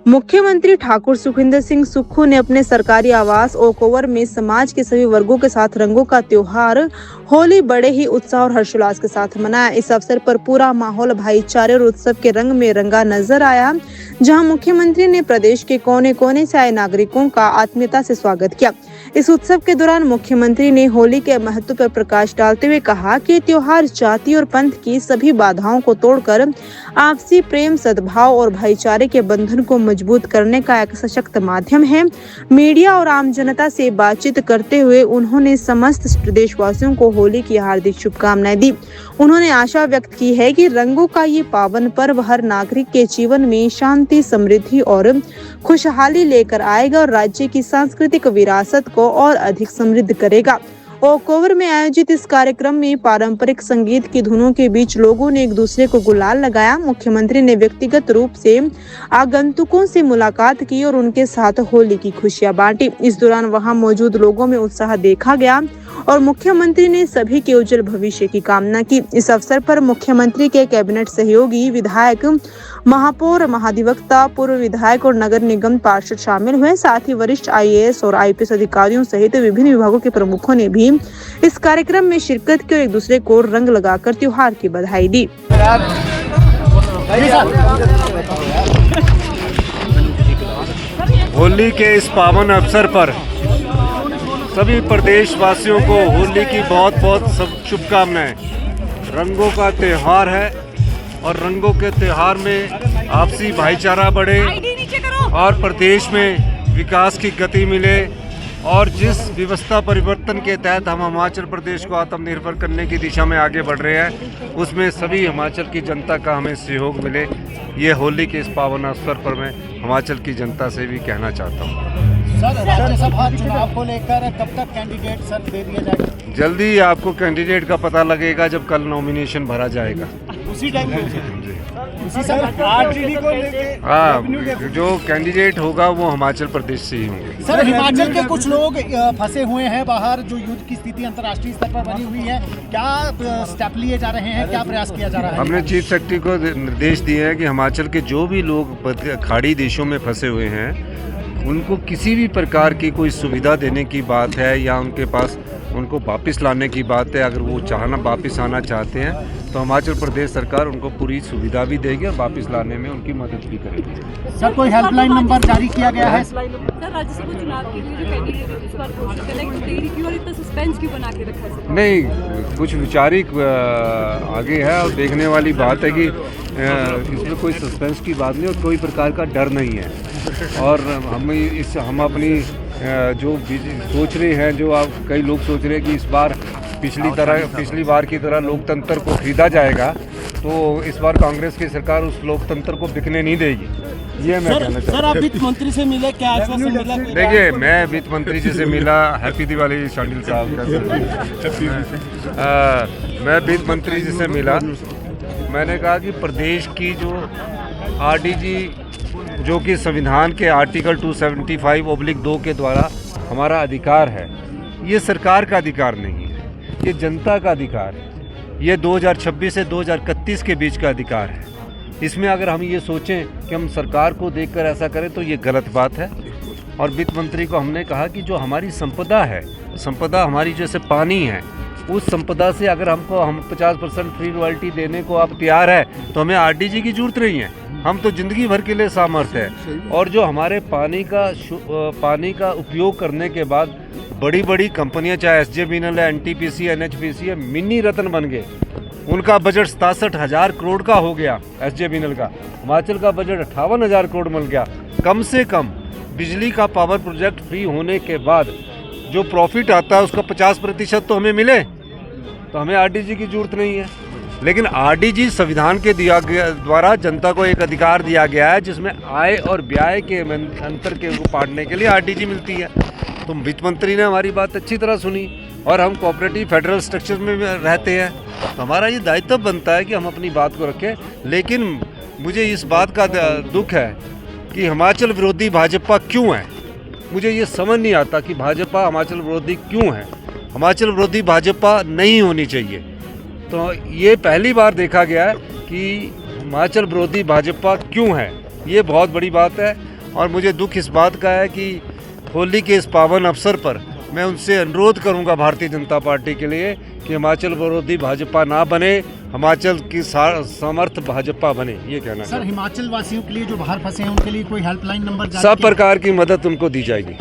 मुख्यमंत्री ठाकुर सुखविंदर सिंह सुक्खू ने अपने सरकारी आवास ओक ओवर में समाज के सभी वर्गों के साथ रंगों का त्योहार होली बड़े ही उत्साह और हर्षोल्लास के साथ मनाया। इस अवसर पर पूरा माहौल भाईचारे और उत्सव के रंग में रंगा नजर आया, जहां मुख्यमंत्री ने प्रदेश के कोने कोने से आए नागरिकों का आत्मीयता से स्वागत किया। इस उत्सव के दौरान मुख्यमंत्री ने होली के महत्व पर प्रकाश डालते हुए कहा कि त्योहार जाति और पंथ की सभी बाधाओं को तोड़कर आपसी प्रेम, सद्भाव और भाईचारे के बंधन को मजबूत करने का एक सशक्त माध्यम है। मीडिया और आम जनता से बातचीत करते हुए उन्होंने समस्त प्रदेशवासियों को होली की हार्दिक शुभकामनाएं दी। उन्होंने आशा व्यक्त की है कि रंगों का ये पावन पर्व हर नागरिक के जीवन में शांति, समृद्धि और खुशहाली लेकर आएगा और राज्य की सांस्कृतिक विरासत को और अधिक समृद्ध करेगा। ओक ओवर में आयोजित इस कार्यक्रम में पारंपरिक संगीत की धुनों के बीच लोगों ने एक दूसरे को गुलाल लगाया। मुख्यमंत्री ने व्यक्तिगत रूप से आगंतुकों से मुलाकात की और उनके साथ होली की खुशियां बांटी। इस दौरान वहां मौजूद लोगों में उत्साह देखा गया और मुख्यमंत्री ने सभी के उज्जवल भविष्य की कामना की। इस अवसर पर मुख्यमंत्री के कैबिनेट सहयोगी, विधायक, महापौर, महाधिवक्ता, पूर्व विधायक और नगर निगम पार्षद शामिल हुए। साथ ही वरिष्ठ IAS और IPS अधिकारियों सहित विभिन्न विभागों के प्रमुखों ने भी इस कार्यक्रम में शिरकत की और एक दूसरे को रंग लगाकर त्योहार की बधाई दी। होली के इस पावन अवसर पर सभी प्रदेशवासियों को होली की बहुत बहुत शुभकामनाएं। रंगों का त्यौहार है और रंगों के त्यौहार में आपसी भाईचारा बढ़े और प्रदेश में विकास की गति मिले और जिस व्यवस्था परिवर्तन के तहत हम हिमाचल प्रदेश को आत्मनिर्भर करने की दिशा में आगे बढ़ रहे हैं, उसमें सभी हिमाचल की जनता का हमें सहयोग मिले। ये होली के इस पावन अवसर पर मैं हिमाचल की जनता से भी कहना चाहता हूँ। सर, राज्यसभा चुनाव को लेकर कब तक कैंडिडेट सर दे दिया जाएगा? जल्दी आपको कैंडिडेट का पता लगेगा जब कल नॉमिनेशन भरा जाएगा। उसी टाइम उसी समय आरटीडी को लेके हाँ, जो कैंडिडेट होगा वो हिमाचल प्रदेश से ही होंगे। सर, हिमाचल के कुछ लोग फंसे हुए हैं बाहर, जो युद्ध की स्थिति अंतर्राष्ट्रीय स्तर पर बनी हुई है, क्या स्टेप लिए जा रहे हैं, क्या प्रयास किया जा रहा है? हमने चीफ सेक्रेटरी को निर्देश दिए हैं कि हिमाचल के जो भी लोग खाड़ी देशों में फंसे हुए हैं उनको किसी भी प्रकार की कोई सुविधा देने की बात है या उनके पास उनको वापस लाने की बात है, अगर वो वापस आना चाहते हैं तो हिमाचल प्रदेश सरकार उनको पूरी सुविधा भी देगी और वापस लाने में उनकी मदद भी करेगी। सर, कोई हेल्पलाइन नंबर जारी किया गया है? सर, राज्यसभा चुनाव के लिए जो कैंडिडेट इस बार घोषित करना है, देरी क्यों और इतना सस्पेंस क्यों बना के रखा है? नहीं, कुछ वैचारिक आगे है और देखने वाली बात है कि इसमें कोई सस्पेंस की बात नहीं और कोई प्रकार का डर नहीं है। और हम अपनी जो सोच रहे हैं, जो आप कई लोग सोच रहे हैं कि इस बार पिछली बार की तरह लोकतंत्र को खरीदा जाएगा, तो इस बार कांग्रेस की सरकार उस लोकतंत्र को बिकने नहीं देगी। ये मैं कहना चाहता हूँ। सर, आप वित्त मंत्री से मिले, क्या आश्वासन मिला? देखिए, मैं वित्त मंत्री जी से मिला। हैप्पी दिवाली शांडिल साहब। मैं वित्त मंत्री जी से मिला। मैंने कहा कि प्रदेश की जो RDG, जो कि संविधान के आर्टिकल 275/2 के द्वारा हमारा अधिकार है, ये सरकार का अधिकार नहीं है, ये जनता का अधिकार है। ये 2026 से 2031 के बीच का अधिकार है। इसमें अगर हम ये सोचें कि हम सरकार को देखकर ऐसा करें तो ये गलत बात है। और वित्त मंत्री को हमने कहा कि जो हमारी संपदा है, संपदा हमारी जैसे पानी है, उस संपदा से अगर हम 50% फ्री रॉयल्टी देने को आप तैयार है तो हमें RDG की जरूरत नहीं है। हम तो ज़िंदगी भर के लिए सामर्थ्य है। और जो हमारे पानी का उपयोग करने के बाद बड़ी बड़ी कंपनियां, चाहे SJVNL है, NTPC, NHPC है, मिनी रत्न बन गए। उनका बजट 67,000 करोड़ का हो गया। SJVNL का, हिमाचल का बजट 58,000 करोड़ मिल गया। कम से कम बिजली का पावर प्रोजेक्ट फ्री होने के बाद जो प्रॉफिट आता है उसका 50% तो हमें मिले, तो हमें RDG की जरूरत नहीं है। लेकिन RDG संविधान के द्वारा जनता को एक अधिकार दिया गया है, जिसमें आय और व्यय के अंतर के पाटने के लिए RDG मिलती है। तो वित्त मंत्री ने हमारी बात अच्छी तरह सुनी और हम कोऑपरेटिव फेडरल स्ट्रक्चर में रहते हैं, तो हमारा ये दायित्व बनता है कि हम अपनी बात को रखें। लेकिन मुझे इस बात का दुख है कि हिमाचल विरोधी भाजपा क्यों है। मुझे ये समझ नहीं आता कि भाजपा हिमाचल विरोधी क्यों है। हिमाचल विरोधी भाजपा नहीं होनी चाहिए। तो ये पहली बार देखा गया है कि हिमाचल विरोधी भाजपा क्यों है, ये बहुत बड़ी बात है। और मुझे दुख इस बात का है कि होली के इस पावन अवसर पर मैं उनसे अनुरोध करूंगा भारतीय जनता पार्टी के लिए कि हिमाचल विरोधी भाजपा ना बने, हिमाचल की समर्थ भाजपा बने, ये कहना सर हिमाचल वासियों के लिए जो बाहर फंसे हैं उनके लिए कोई हेल्पलाइन नंबर जारी सब किया? प्रकार की मदद उनको दी जाएगी।